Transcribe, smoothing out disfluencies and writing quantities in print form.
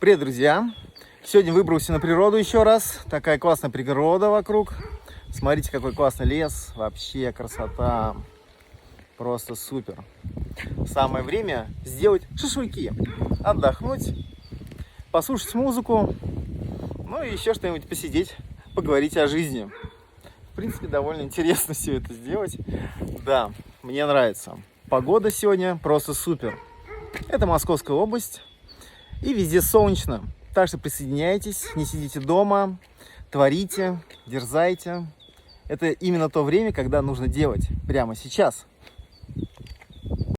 Привет, друзья! Сегодня выбрался на природу еще раз. Такая классная природа вокруг. Смотрите, какой классный лес. Вообще красота. Просто супер. Самое время сделать шашлыки. Отдохнуть, послушать музыку. Ну и еще что-нибудь посидеть, поговорить о жизни. В принципе, довольно интересно все это сделать. Да, мне нравится. Погода сегодня просто супер. Это Московская область. И везде солнечно. Так что присоединяйтесь, не сидите дома, творите, дерзайте. Это именно то время, когда нужно делать. Прямо сейчас.